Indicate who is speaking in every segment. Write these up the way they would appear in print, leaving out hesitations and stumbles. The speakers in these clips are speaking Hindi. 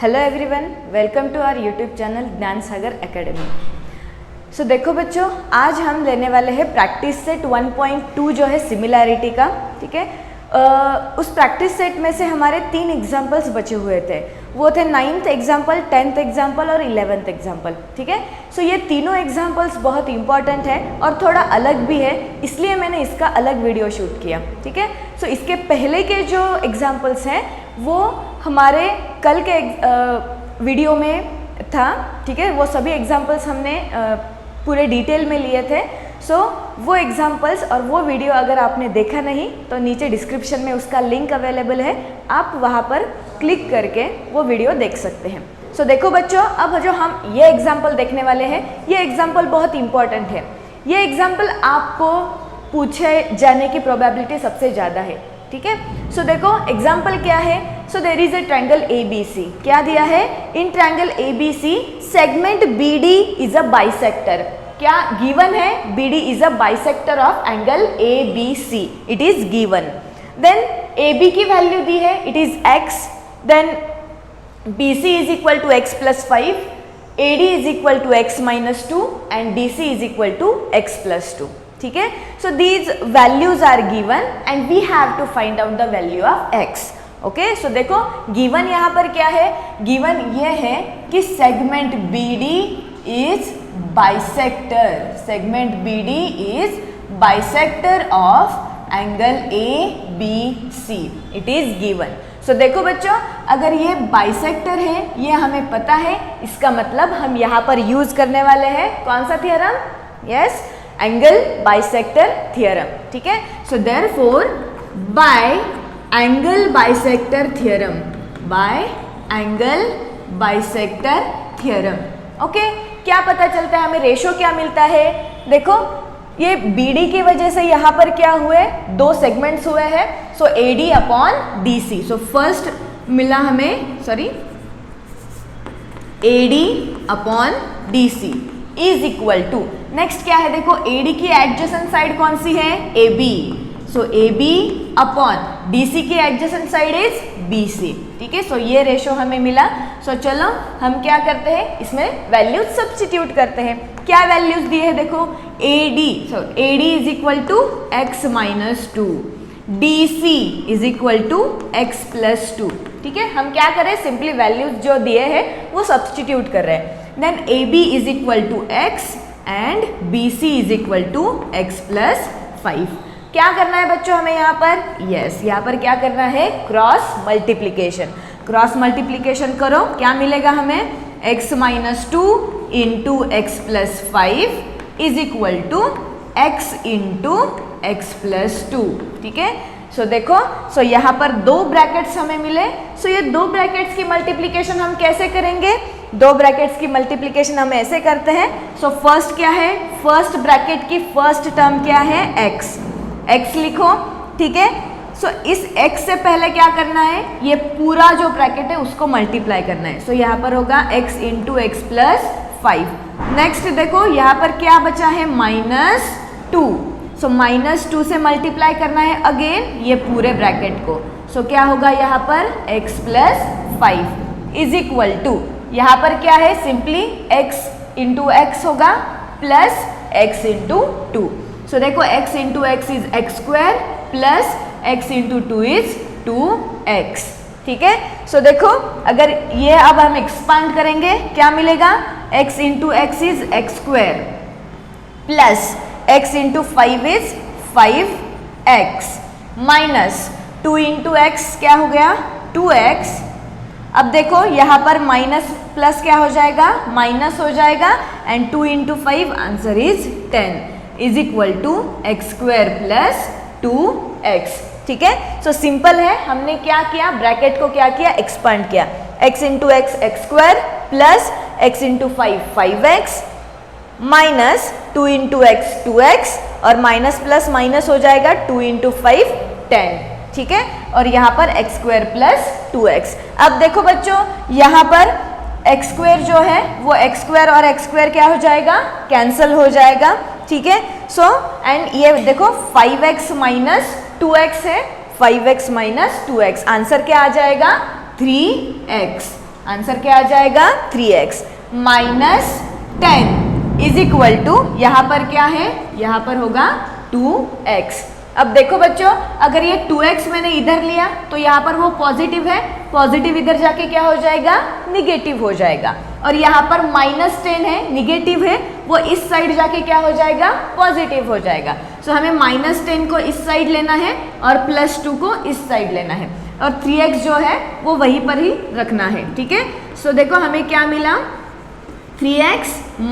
Speaker 1: Hello everyone, welcome to our YouTube channel Gyan Sagar academy. सो देखो बच्चों, आज हम लेने वाले हैं प्रैक्टिस सेट 1.2 जो है सिमिलैरिटी का। ठीक है, उस प्रैक्टिस सेट में से हमारे 3 एग्जाम्पल्स बचे हुए थे। वो थे 9th एग्जाम्पल, 10th एग्जाम्पल और 11th एग्जाम्पल। ठीक है, सो ये तीनों एग्जाम्पल्स बहुत इंपॉर्टेंट है और थोड़ा अलग भी है, इसलिए मैंने इसका अलग वीडियो शूट किया। ठीक है, सो इसके पहले के जो एग्जाम्पल्स हैं वो हमारे कल के वीडियो में था। ठीक है, वो सभी एग्जाम्पल्स हमने पूरे डिटेल में लिए थे। सो वो एग्जाम्पल्स और वो वीडियो अगर आपने देखा नहीं तो नीचे डिस्क्रिप्शन में उसका लिंक अवेलेबल है, आप वहाँ पर क्लिक करके वो वीडियो देख सकते हैं। सो देखो बच्चों, अब जो हम ये एग्जाम्पल देखने वाले हैं, ये एग्जाम्पल बहुत इंपॉर्टेंट है। ये एग्जाम्पल आपको पूछे जाने की प्रोबेबिलिटी सबसे ज़्यादा है। ठीक है, सो देखो एग्जाम्पल क्या है। So there is a triangle ABC। क्या दिया है? In triangle ABC segment BD is a bisector. क्या गिवन है? BD is a bisector of angle ABC। It is given. Then AB की वैल्यू दी है, it is x। Then BC is equal to x plus 5, AD is equal to x minus 2 and DC is equal to x plus 2। ठीक है, so these values are given and we have to find out the value of x। Okay, so देखो गिवन यहाँ पर क्या है? गिवन ये है कि segment BD is bisector. Segment BD is bisector of angle ABC। It is given. So देखो बच्चों, अगर ये बाइसेक्टर है, ये हमें पता है, इसका मतलब हम यहाँ पर यूज करने वाले हैं कौन सा theorem? Yes, angle bisector theorem. ठीक है, so therefore by angle bisector theorem, bye angle bisector theorem. Okay, क्या पता चलता है हमें? रेशो क्या मिलता है? देखो ये BD की वजह से यहाँ पर क्या हुए? 2 सेगमेंट्स हुए हैं। So AD upon DC। So first मिला हमें, sorry, AD upon DC is equal to, next क्या है? देखो AD की एडजेसेंट साइड कौन सी है? AB। सो AB अपॉन DC की एडजेसेंट साइड इज BC। ठीक है, सो ये रेशो हमें मिला। सो चलो हम क्या करते हैं, इसमें वैल्यूज सब्स्टिट्यूट करते हैं। क्या वैल्यूज दी है? देखो AD is equal to x minus 2, DC is equal to x plus 2। ठीक है, हम क्या करें? सिंपली वैल्यूज जो दिए हैं वो सब्स्टिट्यूट कर रहे हैं। Then AB is equal to x and BC is equal to x plus 5। क्या करना है बच्चों हमें यहाँ पर? यस, यहाँ पर क्या करना है? Cross multiplication. क्रॉस मल्टीप्लीकेशन करो, क्या मिलेगा हमें? x minus 2 into x plus 5 is equal to x into x plus 2। ठीक है, सो देखो, सो यहाँ पर 2 ब्रैकेट्स हमें मिले। सो ये 2 ब्रैकेट्स की मल्टीप्लीकेशन हम कैसे करेंगे? 2 ब्रैकेट्स की मल्टीप्लीकेशन हम ऐसे करते हैं। सो फर्स्ट क्या है? फर्स्ट ब्रैकेट की फर्स्ट टर्म क्या है? x लिखो। ठीक है, सो इस x से पहले क्या करना है? ये पूरा जो ब्रैकेट है उसको मल्टीप्लाई करना है। सो यहाँ पर होगा x into x plus 5। Next देखो यहाँ पर क्या बचा है? माइनस 2। सो माइनस 2 से मल्टीप्लाई करना है अगेन ये पूरे ब्रैकेट को। सो क्या होगा यहाँ पर? x plus 5 is equal to, यहाँ पर क्या है? सिंपली x इंटू x होगा प्लस x इंटू 2। सो देखो x into x is x square plus x into 2 is 2x। ठीक है, सो देखो अगर ये अब हम एक्सपांड करेंगे, क्या मिलेगा? x into x is x square plus x into 5 is 5x minus 2 into x क्या हो गया? 2x। अब देखो यहाँ पर माइनस प्लस क्या हो जाएगा? माइनस हो जाएगा and 2 into 5 answer is 10 is equal to x square plus 2x। ठीक है, सो सिंपल है। हमने क्या किया? ब्रैकेट को क्या किया? एक्सपांड किया। x into x x square plus x into 5 5x minus 2 into x 2x और माइनस प्लस माइनस हो जाएगा 2 इंटू 5 10। ठीक है, और यहाँ पर x स्क्वायर प्लस 2x। अब देखो बच्चों, यहाँ पर x स्क्वायर जो है वो x स्क्वायर और x स्क्वायर क्या हो जाएगा? कैंसल हो जाएगा। ठीक है, सो एंड ये देखो 5x माइनस 2x है, 5x माइनस 2x, आंसर क्या आ जाएगा? 3x। आंसर क्या आ जाएगा 3x minus 10 is equal to, यहाँ पर क्या है, यहाँ पर होगा 2x। अब देखो बच्चों, अगर ये 2x मैंने इधर लिया तो यहाँ पर वो पॉजिटिव है, पॉजिटिव इधर जाके क्या हो जाएगा, निगेटिव हो जाएगा। और यहाँ पर -10 है, निगेटिव है, वो इस साइड जाके क्या हो जाएगा, पॉजिटिव हो जाएगा। सो हमें -10 को इस साइड लेना है और +2 को इस साइड लेना है, और 3x जो है वो वहीं पर ही रखना है, ठीक है। सो देखो हमें क्या मिला, 3x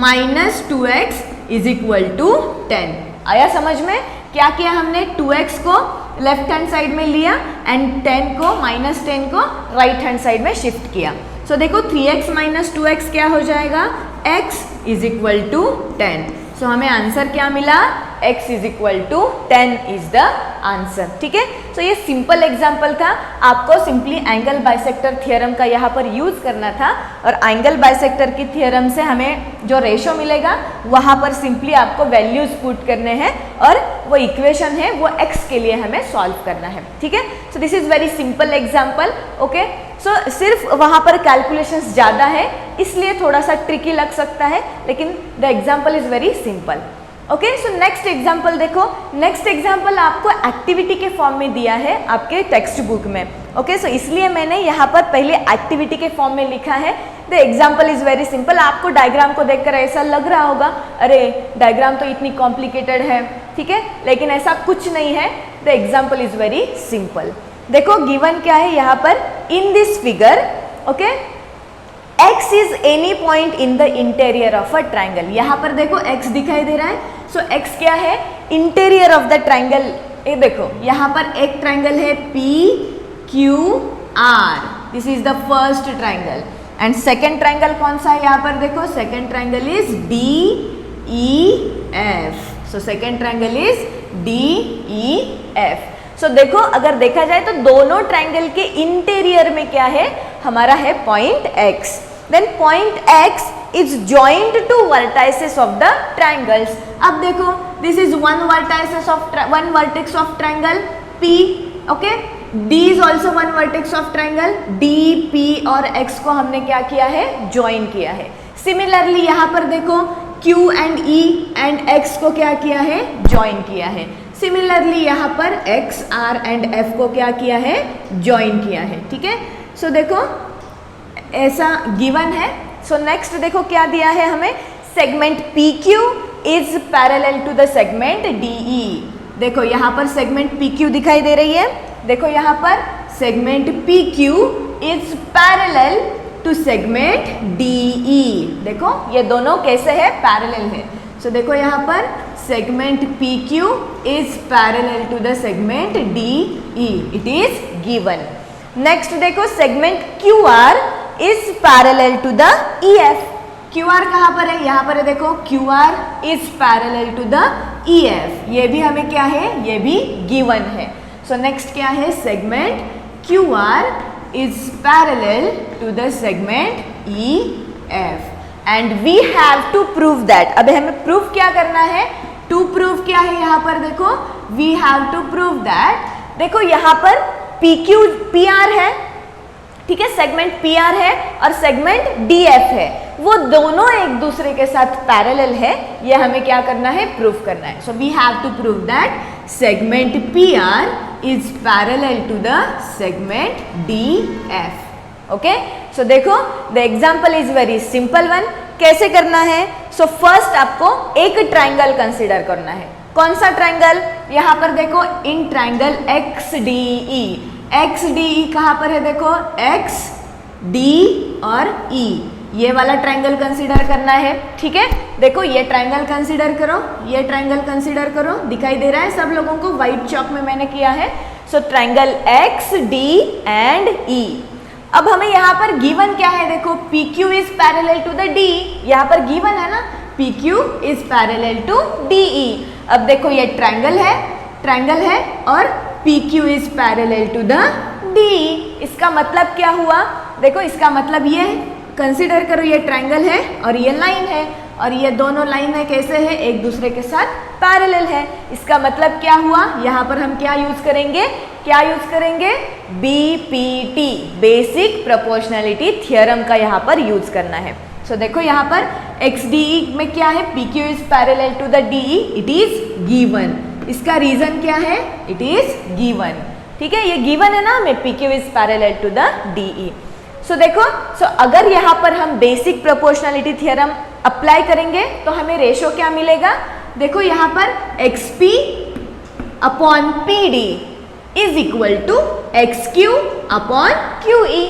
Speaker 1: minus 2x is equal to 10। आया समझ में? क्या किया हमने, 2x को लेफ्ट हैंड साइड में लिया एंड 10 को -10 को राइट हैंड साइड में शिफ्ट किया। सो देखो 3x माइनस 2x क्या हो जाएगा, x is equal to 10। So हमें आंसर क्या मिला, x is equal to 10 is the answer, ठीक है। सो ये सिंपल एग्जाम्पल था, आपको सिंपली एंगल बाइसेक्टर थ्योरम का यहाँ पर यूज करना था, और एंगल बाइसेक्टर की थ्योरम से हमें जो रेशो मिलेगा वहाँ पर सिंपली आपको वैल्यूज पुट करने हैं और वो इक्वेशन है वो x के लिए हमें सॉल्व करना है, ठीक है। So this is very simple example, okay. So सिर्फ वहाँ पर कैलकुलेशंस ज़्यादा है इसलिए थोड़ा सा ट्रिकी लग सकता है, लेकिन the example is very simple, okay. So next example देखो, नेक्स्ट एग्जाम्पल आपको एक्टिविटी के फॉर्म में दिया है आपके टेक्स्ट बुक में, ओके। सो इसलिए मैंने यहाँ पर पहले एक्टिविटी के फॉर्म में लिखा है। The example is very simple. आपको डायग्राम को देखकर ऐसा लग रहा होगा, अरे डायग्राम तो इतनी कॉम्प्लिकेटेड है, ठीक है, लेकिन ऐसा कुछ नहीं है। The example is very simple. देखो गिवन क्या है यहाँ पर, in this figure, okay, x is any point in the interior of a triangle. यहाँ पर देखो x दिखाई दे रहा है, सो x क्या है, इंटीरियर ऑफ द ट्राइंगल। ये देखो यहाँ पर एक ट्राइंगल है PQR, this is the first triangle, and second triangle कौन सा है, यहाँ पर देखो second triangle is DEF। So second triangle is DEF। सो देखो अगर देखा जाए तो दोनों ट्राइंगल के इंटीरियर में क्या है, हमारा है point x। Then point x is joint to vertices of the triangles. अब देखो this is one vertex of triangle P, okay. D is also one vertex of triangle D, P और x को हमने क्या किया है, ज्वाइन किया है। सिमिलरली यहाँ पर देखो Q and E and x को क्या किया है, ज्वाइन किया है। सिमिलरली यहाँ पर x, R एंड F को क्या किया है, ज्वाइन किया है, ठीक है। सो देखो ऐसा गिवन है। सो नेक्स्ट देखो क्या दिया है हमें, segment PQ is parallel to the segment DE। देखो यहाँ पर सेगमेंट PQ दिखाई दे रही है, देखो यहाँ पर segment PQ is parallel to segment DE। देखो ये दोनों कैसे है, पैरेलल है। सो देखो यहाँ पर segment PQ is parallel to the segment DE, it is given. Next देखो segment QR is parallel to the EF। QR कहाँ पर है, यहाँ पर है, देखो QR is parallel to the EF, ये भी हमें क्या है, ये भी given है। So next क्या है, segment QR is parallel to the segment EF and we have to prove that। अब हमें प्रूफ क्या करना है, टू प्रूव क्या है यहाँ पर, देखो we have to prove that, देखो यहाँ पर PR है, ठीक है, सेगमेंट PR है और सेगमेंट DF है, वो दोनों एक दूसरे के साथ पैरेलल है, ये हमें क्या करना है, प्रूफ करना है। So we have to prove that segment PR is parallel to the segment DF, okay. So देखो the example is very simple one. कैसे करना है, सो फर्स्ट आपको एक ट्राइंगल कंसीडर करना है। कौन सा ट्राइंगल, यहाँ पर देखो इन ट्राइंगल XDE। XDE कहाँ पर है, देखो X, D और E, ये वाला ट्राइंगल कंसीडर करना है, ठीक है। देखो ये ट्राइंगल कंसीडर करो, ये ट्राइंगल कंसीडर करो, दिखाई दे रहा है सब लोगों को, व्हाइट चॉक में मैंने किया है। So triangle XD and E। अब हमें यहाँ पर गिवन क्या है, देखो PQ is parallel to the D, यहाँ पर गिवन है ना, PQ is parallel to DE। अब देखो ये ट्राइंगल है और PQ is parallel to the DE। इसका मतलब क्या हुआ, देखो इसका मतलब ये कंसीडर करो, ये ट्राइंगल है और ये लाइन है, और ये दोनों लाइन है कैसे है, एक दूसरे के साथ पैरेलल है। इसका मतलब क्या हुआ, यहाँ पर हम क्या यूज करेंगे, बीपीटी, बेसिक प्रोपोर्शनलिटी थ्योरम का यहाँ पर यूज करना है। सो देखो यहाँ पर XDE में क्या है, PQ is parallel to the DE, it is given. इसका रीजन क्या है, इट इज गिवन। ठीक है, ये गिवन है ना हमें, PQ is parallel to the DE। So देखो, अगर यहाँ पर हम बेसिक प्रोपोर्शनलिटी थ्योरम अप्लाई करेंगे तो हमें रेशो क्या मिलेगा, देखो यहाँ पर XP upon PD is equal to XQ upon QE।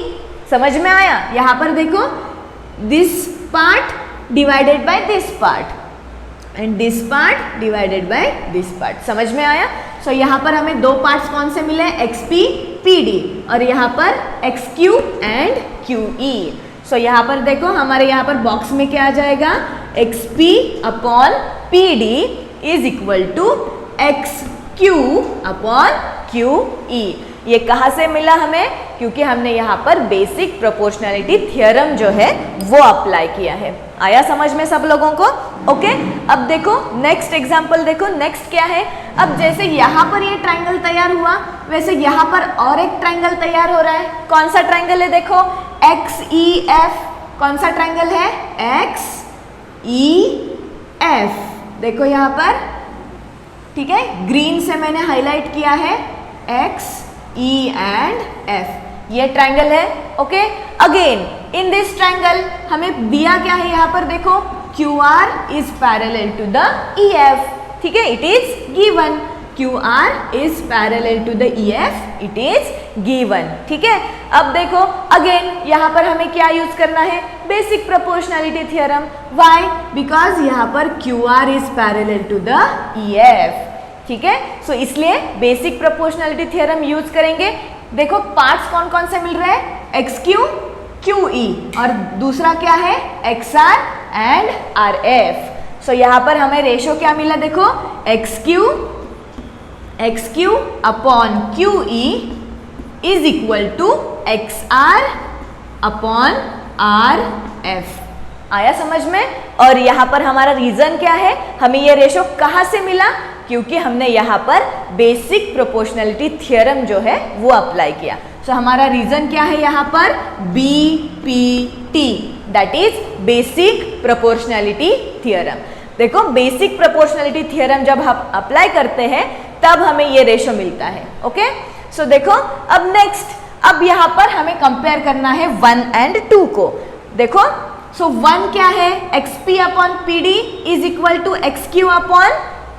Speaker 1: समझ में आया, यहाँ पर देखो this part divided by this part and this part divided by this part. समझ में आया। सो यहाँ पर हमें दो पार्ट्स कौन से मिले, XP PD, और यहाँ पर XQ एंड QE। सो यहाँ पर देखो हमारे यहाँ पर बॉक्स में क्या आ जाएगा, XP upon PD is equal to XQ upon QE। ये कहाँ से मिला हमें, क्योंकि हमने यहाँ पर बेसिक प्रोपोर्शनलिटी थ्योरम जो है वो अप्लाई किया है। आया समझ में सब लोगों को? ओके, अब देखो नेक्स्ट एग्जांपल, देखो नेक्स्ट क्या है। अब जैसे यहाँ पर ये ट्रायंगल तैयार हुआ, वैसे यहाँ पर और एक ट्रायंगल तैयार हो रहा है। कौन सा ट्रायंगल है, देखो XEF। कौन सा ट्रायंगल है, XEF। देखो यहाँ पर, ठीक है, ग्रीन से मैंने हाईलाइट किया है, XE एंड F, ये ट्रायंगल है। Okay, again in this triangle हमें दिया क्या है, यहाँ पर देखो QR is parallel to the EF। ठीक है, it is given, QR is parallel to the EF, it is given. ठीक है, अब देखो अगेन यहाँ पर हमें क्या यूज करना है, basic proportionality theorem. Why, because यहाँ पर QR is parallel to the EF। ठीक है, सो इसलिए बेसिक प्रोपोर्शनलिटी थ्योरम यूज करेंगे। देखो पार्ट्स कौन कौन से मिल रहे हैं, XQ QE, और दूसरा क्या है, XR एंड RF। सो यहाँ पर हमें रेशो क्या मिला, देखो XQ upon QE is equal to XR upon RF। आया समझ में? और यहाँ पर हमारा रीजन क्या है, हमें ये रेशो कहाँ से मिला, क्योंकि हमने यहाँ पर बेसिक प्रोपोर्शनलिटी थ्योरम जो है वो अप्लाई किया। सो हमारा रीजन क्या है यहाँ पर, BPT, that is basic proportionality theorem. देखो बेसिक प्रोपोर्शनलिटी थ्योरम जब हम अप्लाई करते हैं तब हमें ये रेशो मिलता है। ओके, सो देखो अब नेक्स्ट, अब यहाँ पर हमें कंपेयर करना है 1 एंड 2 को। देखो सो 1 क्या है, XP upon PD is equal to XQ upon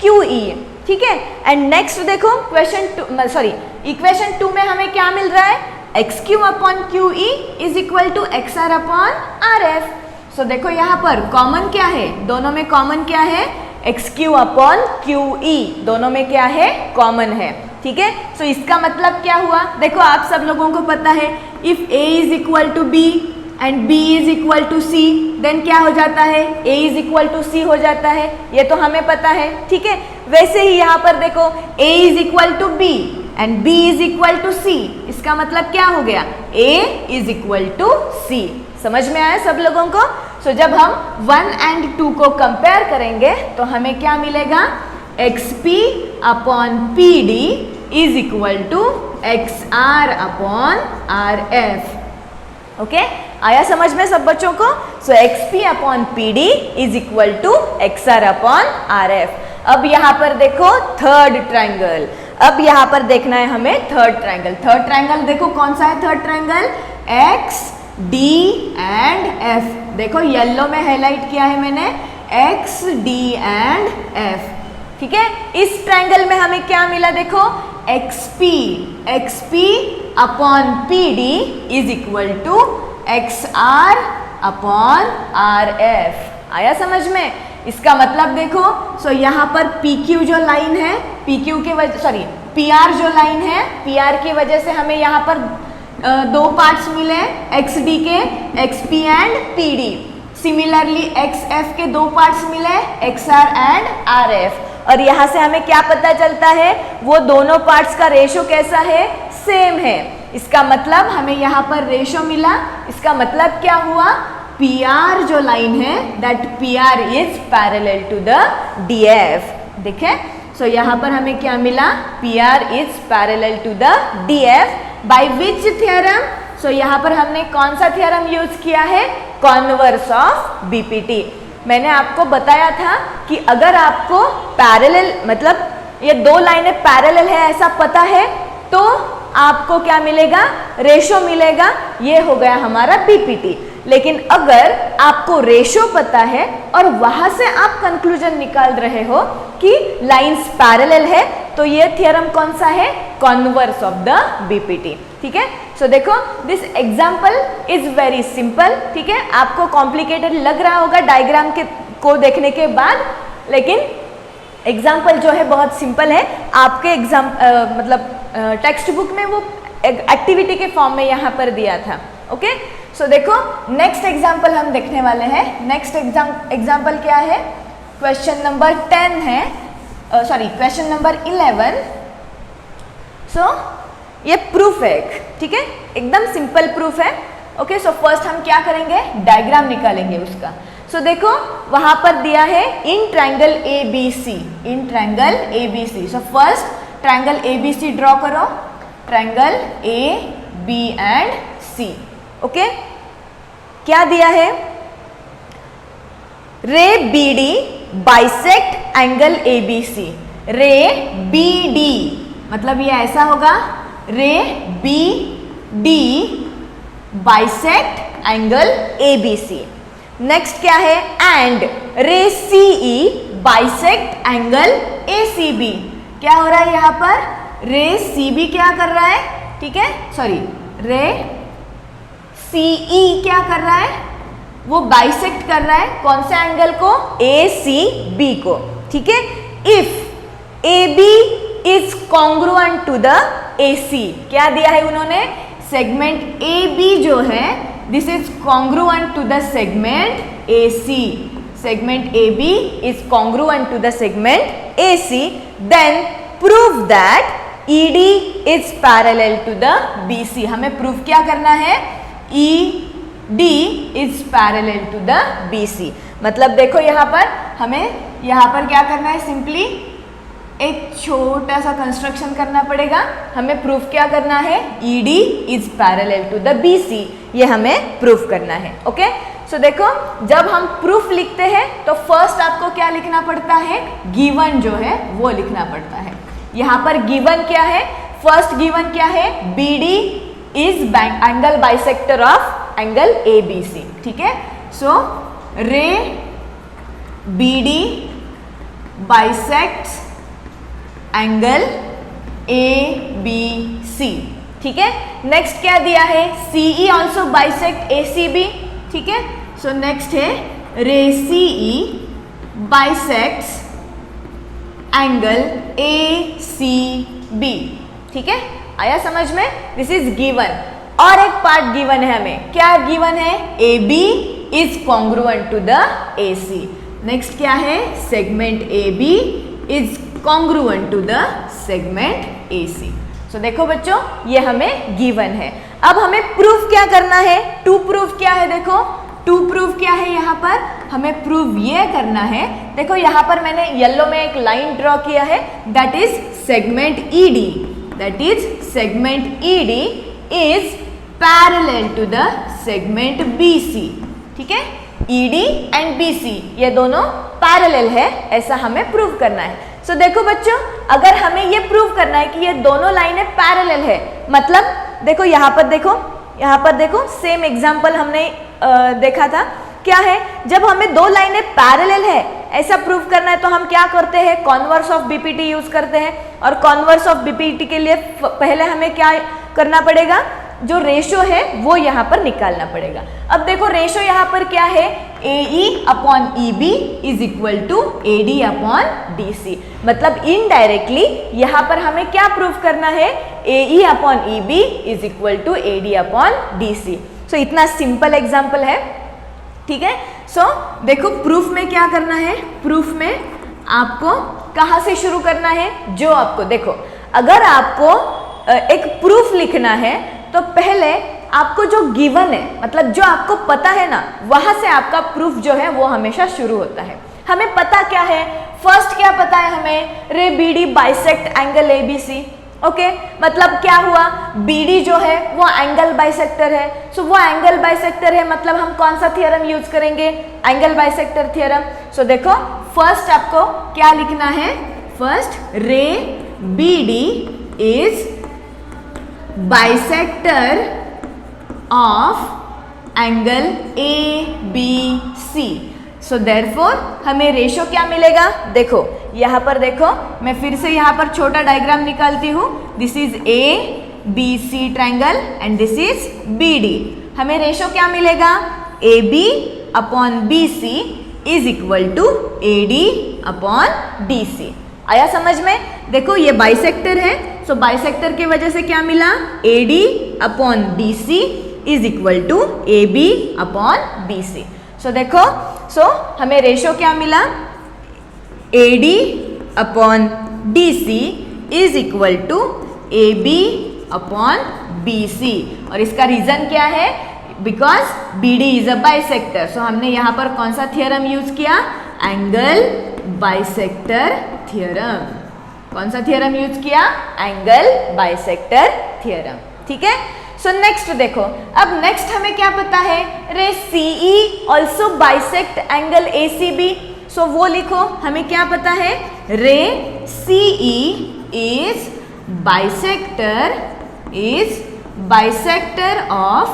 Speaker 1: QE। ठीक है, एंड नेक्स्ट देखो इक्वेशन 2 में हमें क्या मिल रहा है, XQ upon QE is equal to XR upon RF। So देखो यहाँ पर कॉमन क्या है, दोनों में कॉमन क्या है, XQ अपॉन QE, दोनों में क्या है, कॉमन है। ठीक है, सो इसका मतलब क्या हुआ, देखो आप सब लोगों को पता है, if A is equal to B and B is equal to C, then क्या हो जाता है, A is equal to C हो जाता है, ये तो हमें पता है। ठीक है, वैसे ही यहाँ पर देखो A is equal to B and B is equal to C, इसका मतलब क्या हो गया, A is equal to C। समझ में आया सब लोगों को? सो जब हम 1 एंड 2 को कंपेयर करेंगे तो हमें क्या मिलेगा, XP upon PD is equal to XR upon RF। Okay, आया समझ में सब बच्चों को? So XP upon PD is equal to XR upon RF। अब यहाँ पर देखो थर्ड ट्रायंगल, अब यहाँ पर देखना है हमें थर्ड ट्रायंगल। थर्ड ट्रायंगल देखो कौन सा है, third triangle XD and F। देखो येलो में हाईलाइट किया है मैंने, XD एंड F। ठीक है, इस ट्रायंगल में हमें क्या मिला, देखो XP upon PD is equal to XR upon RF। आया समझ में? इसका मतलब देखो, सो यहाँ पर PQ जो लाइन है, PQ के वजह PR जो लाइन है, PR की वजह से हमें यहाँ पर दो पार्ट्स मिले, XD के, XP and PD। Similarly XF के दो पार्ट्स मिले, XR एंड RF। और यहाँ से हमें क्या पता चलता है, वो दोनों पार्ट्स का रेशो कैसा है, सेम है। इसका मतलब हमें यहाँ पर रेशो मिला। इसका मतलब क्या हुआ, PR जो लाइन है that PR is parallel to the DF। देखें, सो यहाँ पर हमें क्या मिला, PR is parallel to the DF by which theorem. So यहाँ पर हमने कौन सा थ्योरम यूज किया है, कॉन्वर्स ऑफ BPT। मैंने आपको बताया था कि अगर आपको पैरेलल मतलब ये दो लाइनें पैरेलल है ऐसा पता है तो आपको क्या मिलेगा, रेशो मिलेगा, ये हो गया हमारा BPT। लेकिन अगर आपको रेशो पता है और वहां से आप कंक्लूजन निकाल रहे हो कि लाइंस पैरेलल है तो ये थ्योरम कौन सा है, कॉन्वर्स ऑफ द BPT। ठीक है, सो देखो this example is very simple. ठीक है, आपको कॉम्प्लिकेटेड लग रहा होगा डायग्राम के को देखने के बाद, लेकिन एग्जाम्पल जो है बहुत सिंपल है। आपके एग्जाम मतलब टेक्स्ट बुक में वो एक्टिविटी के फॉर्म में यहाँ पर दिया था। ओके, सो देखो नेक्स्ट एग्जाम्पल हम देखने वाले हैं। नेक्स्ट एग्जाम्पल क्या है, क्वेश्चन नंबर 10 है, सॉरी क्वेश्चन नंबर 11। सो ये प्रूफ है एक, ठीक है, एकदम सिंपल प्रूफ है। ओके, सो फर्स्ट हम क्या करेंगे, डायग्राम निकालेंगे उसका। सो देखो वहां पर दिया है in triangle ABC, in triangle ABC। So first triangle ABC draw करो, triangle A, B and C। Okay, क्या दिया है, ray BD bisect angle ABC। Ray BD मतलब ये ऐसा होगा, ray BD bisect angle ABC। Next क्या है, एंड रे CE बाइसेक्ट एंगल ACB। क्या हो रहा है यहाँ पर, रे CB क्या कर रहा है, ठीक है, सॉरी रे CE क्या कर रहा है, वो बाइसेक्ट कर रहा है कौन से एंगल को, ACB को। ठीक है, if AB is congruent to the AC। क्या दिया है उन्होंने, सेगमेंट AB जो है this is congruent to the segment AC। Segment AB is congruent to the segment AC, then prove that ED is parallel to the BC। हमें प्रूफ क्या करना है, ED is parallel to the BC। मतलब देखो यहाँ पर हमें यहाँ पर क्या करना है, सिंपली एक छोटा सा कंस्ट्रक्शन करना पड़ेगा। हमें प्रूफ क्या करना है, ED is parallel to the BC, ये हमें प्रूफ करना है। ओके, सो देखो जब हम प्रूफ लिखते हैं तो फर्स्ट आपको क्या लिखना पड़ता है, गिवन जो है वो लिखना पड़ता है। यहाँ पर गिवन क्या है, फर्स्ट गिवन क्या है, BD is angle bisector of angle ABC। ठीक है, सो रे BD बाइसेक्ट्स एंगल ABC। ठीक है, नेक्स्ट क्या दिया है, CE ऑल्सो बाइसेक्ट ACB। ठीक है, सो नेक्स्ट है रे CE बाइसेक्ट्स एंगल ACB। ठीक है, आया समझ में, दिस इज गिवन। और एक पार्ट गिवन है हमें, क्या गिवन है, AB is congruent to the AC। Next क्या है, segment AB is congruent to the segment AC। So देखो बच्चों ये हमें गिवन है। अब हमें प्रूफ क्या करना है, टू प्रूफ क्या है, देखो टू प्रूफ क्या है, यहाँ पर हमें प्रूफ ये करना है। देखो यहाँ पर मैंने येलो में एक लाइन ड्रॉ किया है, that is segment ED, that is segment ED is parallel to the segment BC। ठीक है, ED एंड BC ये दोनों पैरेलल है, ऐसा हमें प्रूव करना है। सो देखो बच्चों अगर हमें ये प्रूव करना है कि ये दोनों लाइनें पैरेलल है, मतलब देखो यहाँ पर देखो सेम एग्जांपल हमने देखा था। क्या है, जब हमें दो लाइनें पैरेलल है ऐसा प्रूव करना है तो हम क्या करते हैं, कॉन्वर्स ऑफ BPT यूज करते हैं। और कॉन्वर्स ऑफ BPT के लिए पहले हमें क्या करना पड़ेगा, जो रेशो है वो यहाँ पर निकालना पड़ेगा। अब देखो रेशो यहाँ पर क्या है, AE upon EB is equal to AD upon DC। मतलब इनडायरेक्टली यहाँ पर हमें क्या प्रूफ करना है, AE upon EB is equal to AD upon DC। So इतना सिंपल एग्जाम्पल है। ठीक है, सो देखो प्रूफ में क्या करना है, प्रूफ में आपको कहाँ से शुरू करना है, जो आपको देखो अगर आपको एक प्रूफ लिखना है तो पहले आपको जो गिवन है, मतलब जो आपको पता है ना, वहां से आपका प्रूफ जो है वो हमेशा शुरू होता है। हमें पता क्या है, फर्स्ट क्या पता है हमें, ray B D bisect angle A B C. Okay, मतलब क्या हुआ, बी डी जो है वो एंगल बाइसेक्टर है। सो वो एंगल बाइसेक्टर है, मतलब हम कौन सा थियरम यूज करेंगे, एंगल बाइसेक्टर थियरम। सो देखो फर्स्ट आपको क्या लिखना है, first ray B D is bisector of angle A B C. So therefore हमें रेशो क्या मिलेगा, देखो यहाँ पर देखो, मैं फिर से यहाँ पर छोटा डायग्राम निकालती हूँ। This is A B C triangle and this is B D. हमें रेशो क्या मिलेगा, A B upon B C is equal to A D upon D C. आया समझ में? देखो ये बाइसेक्टर है, सो बाइसेक्टर की वजह से क्या मिला, A D upon D C is equal to A B upon B C. So देखो, सो हमें रेशो क्या मिला, A D upon D C is equal to A B upon B C. और इसका रीजन क्या है, because B D is a bisector. So हमने यहाँ पर कौन सा थियरम यूज किया, एंगल बाइसेक्टर थियरम। कौन सा थियरम यूज किया, एंगल बाइसेक्टर थियरम। ठीक है, सो नेक्स्ट देखो, अब नेक्स्ट हमें क्या पता है, ray CE also bisect angle A C B. So वो लिखो, हमें क्या पता है, ray CE is bisector of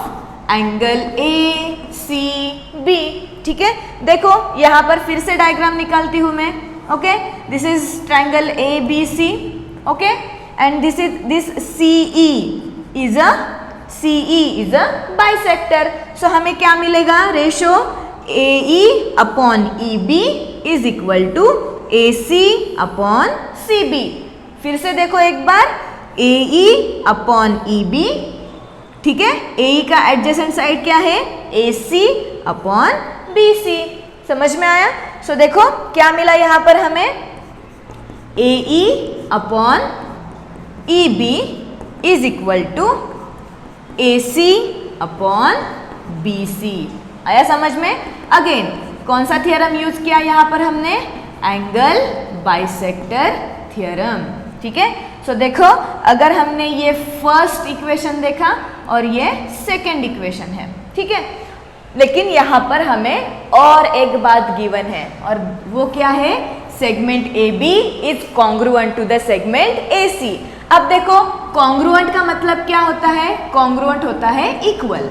Speaker 1: angle A C B. ठीक है, देखो यहाँ पर फिर से डायग्राम निकालती हूं मैं। Okay, this is triangle A B C. Okay, and this CE is a bisector. So हमें क्या मिलेगा, ratio A E upon E B is equal to A C upon C B. फिर से देखो एक बार, ए ई अपॉन ई बी। ठीक है, ए ई का एडजेसेंट साइड क्या है, ए सी अपॉन बी सी। समझ में आया? सो देखो क्या मिला यहाँ पर हमें, A E upon E B is equal to A C upon B C. आया समझ में? अगेन कौन सा थियरम यूज किया यहाँ पर हमने, एंगल बाइसेक्टर थियरम। ठीक है, सो देखो अगर हमने ये फर्स्ट इक्वेशन देखा और ये सेकंड इक्वेशन है। ठीक है, लेकिन यहाँ पर हमें और एक बात गिवन है, और वो क्या है, segment A B is congruent to the segment A C. अब देखो कॉन्ग्रुएंट का मतलब क्या होता है, कॉन्ग्रुएंट होता है इक्वल।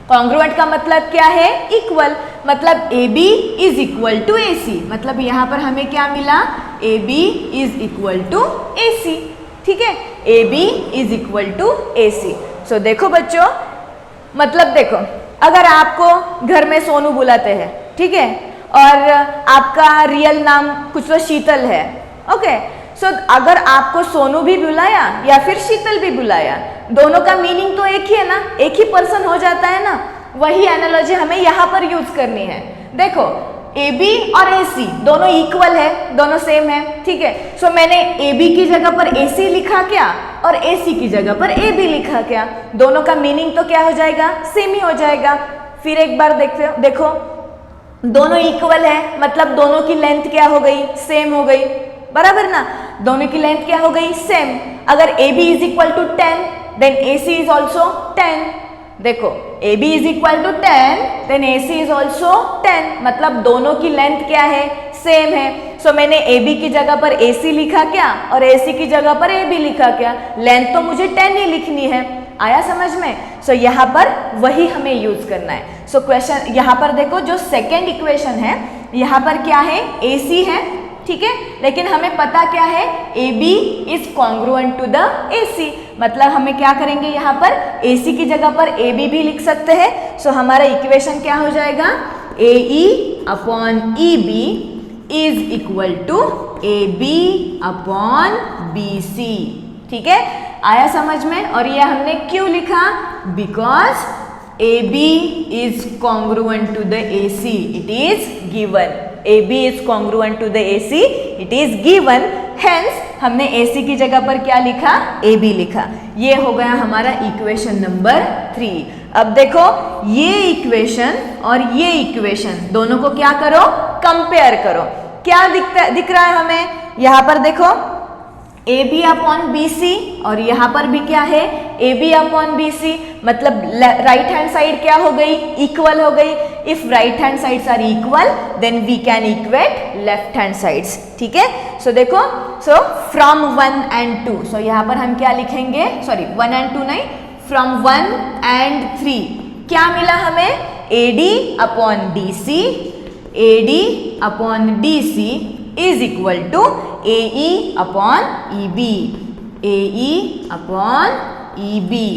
Speaker 1: कॉन्ग्रुएंट का मतलब क्या है, इक्वल। मतलब A B is equal to A C, मतलब यहाँ पर हमें क्या मिला, A B is equal to A C. ठीक है, A B is equal to A C. So देखो बच्चों, मतलब देखो अगर आपको घर में सोनू बुलाते हैं, ठीक है, और आपका रियल नाम कुछ तो शीतल है। ओके, सो अगर आपको सोनू भी बुलाया या फिर शीतल भी बुलाया, दोनों का मीनिंग तो एक ही है ना, एक ही पर्सन हो जाता है ना। वही एनालॉजी हमें यहाँ पर यूज करनी है। देखो ए बी और ए सी दोनों इक्वल है, दोनों सेम है। ठीक है, सो मैंने ए बी की जगह पर ए सी लिखा क्या, और ए सी की जगह पर ए बी लिखा क्या, दोनों का मीनिंग तो क्या हो जाएगा, सेम ही हो जाएगा। फिर एक बार देखो दोनों इक्वल है, मतलब दोनों की लेंथ क्या हो गई, सेम हो गई, बराबर ना। दोनों की लेंथ क्या हो गई, सेम। अगर A B is equal to 10 then A C is also 10। देखो A B is equal to 10 then A C is also 10, मतलब दोनों की लेंथ क्या है, सेम है। सो मैंने ए बी की जगह पर ए सी लिखा क्या, और ए सी की जगह पर ए बी लिखा क्या, लेंथ तो मुझे 10 ही लिखनी है। आया समझ में? सो यहाँ पर वही हमें यूज करना है। सो क्वेश्चन यहाँ पर देखो, जो सेकेंड इक्वेशन है यहाँ पर क्या है, ए सी है। ठीक है, लेकिन हमें पता क्या है, A B is congruent to the A C, मतलब हमें क्या करेंगे, यहाँ पर ए सी की जगह पर ए बी भी लिख सकते हैं। सो हमारा इक्वेशन क्या हो जाएगा, A E upon E B is equal to A B upon B C. ठीक है, आया समझ में? और ये हमने क्यों लिखा, because A B is congruent to the A C, it is given. A B is congruent to the A C, it is given, hence हमने ए सी की जगह पर क्या लिखा, ए बी लिखा। ये हो गया हमारा इक्वेशन नंबर 3। अब देखो ये इक्वेशन और ये इक्वेशन दोनों को क्या करो, कंपेयर करो। क्या दिख रहा है हमें, यहाँ पर देखो A B upon B C और यहाँ पर भी क्या है, A B upon B C, मतलब राइट हैंड साइड क्या हो गई, इक्वल हो गई। If right hand sides are equal then we can equate left hand sides, ठीक है। सो देखो, सो फ्रॉम 1 and 2, सो यहाँ पर हम क्या लिखेंगे, सॉरी 1 and 2 नहीं, फ्रॉम 1 and 3 क्या मिला हमें, A D upon D C, A D upon D C is equal to A E upon E B, A E upon E B.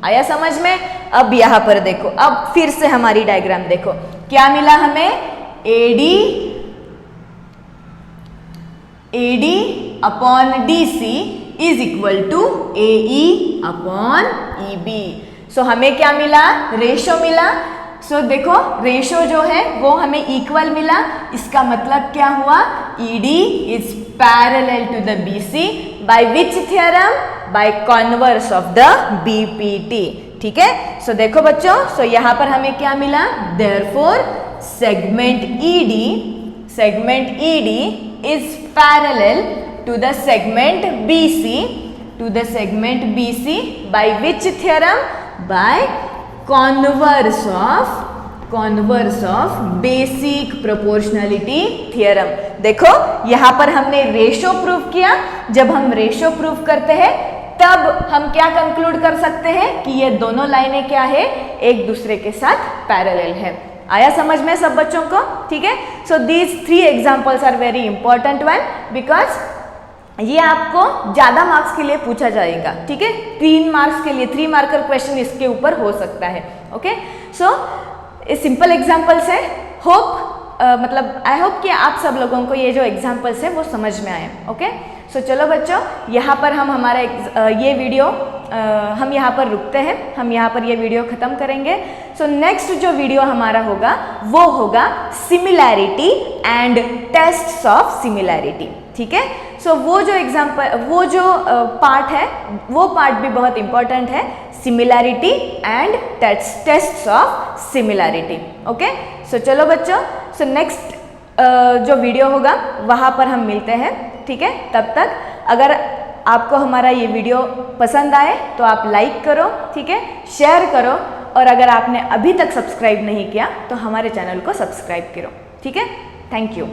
Speaker 1: आया समझ में। अब यहां पर देखो, अब फिर से हमारी डायग्राम देखो, क्या मिला हमें, A D upon D C is equal to A E upon E B. So हमें क्या मिला, रेशो मिला। सो देखो रेशो जो है वो हमें इक्वल मिला, इसका मतलब क्या हुआ, ED is parallel to the BC by which theorem, by converse of the BPT, ठीक है। सो देखो बच्चों, सो यहाँ पर हमें क्या मिला, therefore segment ED is parallel to the segment BC by which theorem, by converse of basic proportionality theorem. देखो यहां पर हमने रेशो प्रूव किया, जब हम रेशो प्रूव करते हैं तब हम क्या कंक्लूड कर सकते हैं कि ये दोनों लाइनें क्या है, एक दूसरे के साथ पैरेलल है। आया समझ में सब बच्चों को, ठीक है। So these 3 examples are very important one, because ये आपको ज्यादा मार्क्स के लिए पूछा जाएगा, ठीक है। 3 मार्क्स के लिए 3 मार्कर क्वेश्चन इसके ऊपर हो सकता है। ओके, सो सिंपल एग्जांपल्स है। मतलब आई होप कि आप सब लोगों को ये जो एग्जांपल्स है वो समझ में आए। ओके, सो चलो बच्चों, यहाँ पर हम हमारा ये वीडियो हम यहाँ पर रुकते हैं, हम यहाँ पर ये वीडियो ख़त्म करेंगे। सो नेक्स्ट जो वीडियो हमारा होगा वो होगा similarity and tests of similarity, ठीक है। सो वो जो पार्ट है वो पार्ट भी बहुत इंपॉर्टेंट है, similarity and tests of similarity. Okay, so चलो बच्चों, सो नेक्स्ट जो वीडियो होगा वहाँ पर हम मिलते हैं, ठीक है। तब तक अगर आपको हमारा ये वीडियो पसंद आए तो आप लाइक करो, ठीक है, शेयर करो, और अगर आपने अभी तक सब्सक्राइब नहीं किया तो हमारे चैनल को सब्सक्राइब करो, ठीक है। Thank you.